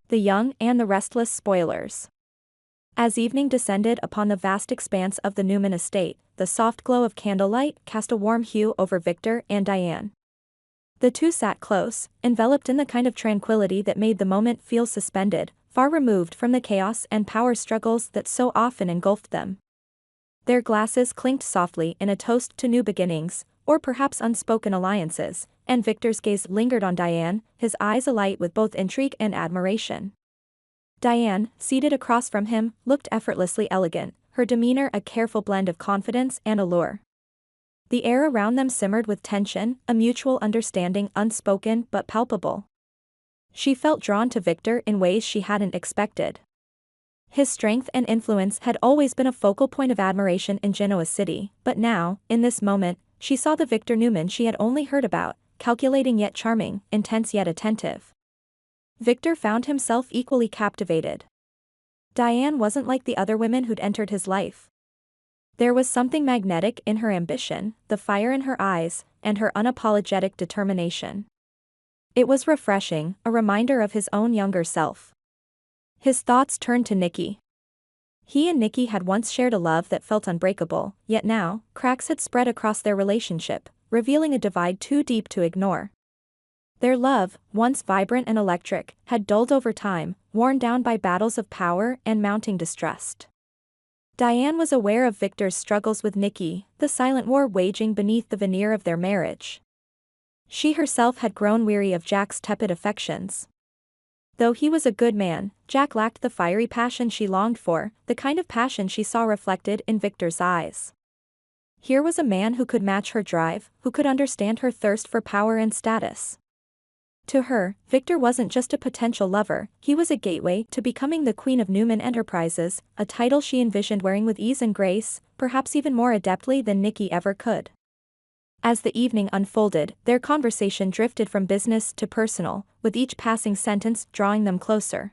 The Young and the Restless spoilers. As evening descended upon the vast expanse of the Newman estate, the soft glow of candlelight cast a warm hue over Victor and Diane. The two sat close, enveloped in the kind of tranquility that made the moment feel suspended, far removed from the chaos and power struggles that so often engulfed them. Their glasses clinked softly in a toast to new beginnings, or perhaps unspoken alliances, and Victor's gaze lingered on Diane, his eyes alight with both intrigue and admiration. Diane, seated across from him, looked effortlessly elegant, her demeanor a careful blend of confidence and allure. The air around them simmered with tension, a mutual understanding unspoken but palpable. She felt drawn to Victor in ways she hadn't expected. His strength and influence had always been a focal point of admiration in Genoa City, but now, in this moment, she saw the Victor Newman she had only heard about, calculating yet charming, intense yet attentive. Victor found himself equally captivated. Diane wasn't like the other women who'd entered his life. There was something magnetic in her ambition, the fire in her eyes, and her unapologetic determination. It was refreshing, a reminder of his own younger self. His thoughts turned to Nikki. He and Nikki had once shared a love that felt unbreakable, yet now, cracks had spread across their relationship, revealing a divide too deep to ignore. Their love, once vibrant and electric, had dulled over time, worn down by battles of power and mounting distrust. Diane was aware of Victor's struggles with Nikki, the silent war waging beneath the veneer of their marriage. She herself had grown weary of Jack's tepid affections. Though he was a good man, Jack lacked the fiery passion she longed for, the kind of passion she saw reflected in Victor's eyes. Here was a man who could match her drive, who could understand her thirst for power and status. To her, Victor wasn't just a potential lover, he was a gateway to becoming the Queen of Newman Enterprises, a title she envisioned wearing with ease and grace, perhaps even more adeptly than Nikki ever could. As the evening unfolded, their conversation drifted from business to personal, with each passing sentence drawing them closer.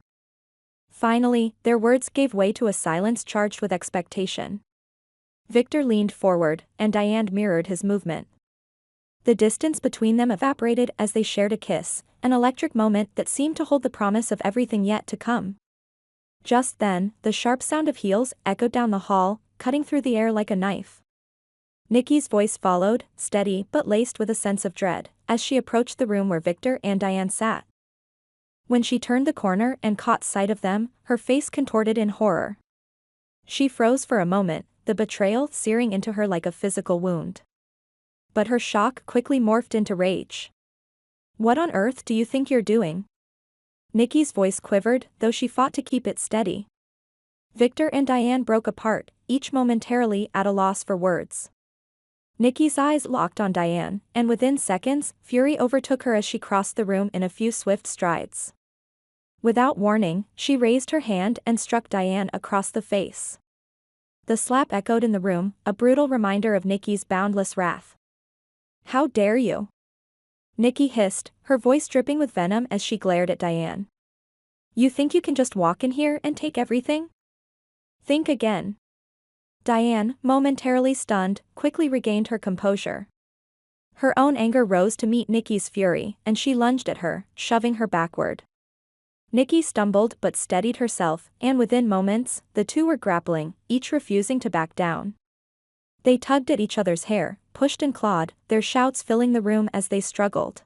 Finally, their words gave way to a silence charged with expectation. Victor leaned forward, and Diane mirrored his movement. The distance between them evaporated as they shared a kiss, an electric moment that seemed to hold the promise of everything yet to come. Just then, the sharp sound of heels echoed down the hall, cutting through the air like a knife. Nikki's voice followed, steady but laced with a sense of dread, as she approached the room where Victor and Diane sat. When she turned the corner and caught sight of them, her face contorted in horror. She froze for a moment, the betrayal searing into her like a physical wound. But her shock quickly morphed into rage. "What on earth do you think you're doing?" Nikki's voice quivered, though she fought to keep it steady. Victor and Diane broke apart, each momentarily at a loss for words. Nikki's eyes locked on Diane, and within seconds, fury overtook her as she crossed the room in a few swift strides. Without warning, she raised her hand and struck Diane across the face. The slap echoed in the room, a brutal reminder of Nikki's boundless wrath. "How dare you?" Nikki hissed, her voice dripping with venom as she glared at Diane. "You think you can just walk in here and take everything? Think again." Diane, momentarily stunned, quickly regained her composure. Her own anger rose to meet Nikki's fury, and she lunged at her, shoving her backward. Nikki stumbled but steadied herself, and within moments, the two were grappling, each refusing to back down. They tugged at each other's hair, pushed and clawed, their shouts filling the room as they struggled.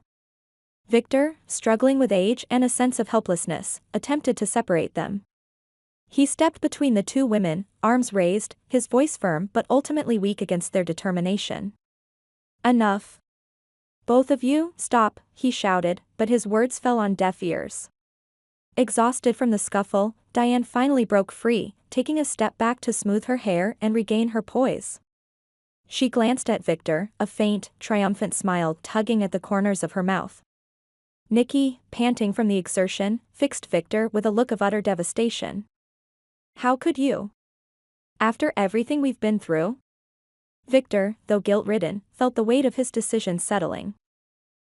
Victor, struggling with age and a sense of helplessness, attempted to separate them. He stepped between the two women, arms raised, his voice firm but ultimately weak against their determination. "Enough. Both of you, stop," he shouted, but his words fell on deaf ears. Exhausted from the scuffle, Diane finally broke free, taking a step back to smooth her hair and regain her poise. She glanced at Victor, a faint, triumphant smile tugging at the corners of her mouth. Nikki, panting from the exertion, fixed Victor with a look of utter devastation. "How could you? After everything we've been through?" Victor, though guilt-ridden, felt the weight of his decision settling.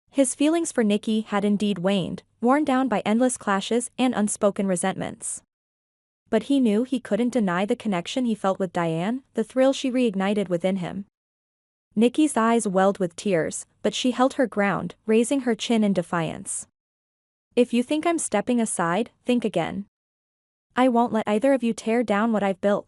His feelings for Nikki had indeed waned, worn down by endless clashes and unspoken resentments. But he knew he couldn't deny the connection he felt with Diane, the thrill she reignited within him. Nikki's eyes welled with tears, but she held her ground, raising her chin in defiance. If you think I'm stepping aside, think again. I won't let either of you tear down what I've built.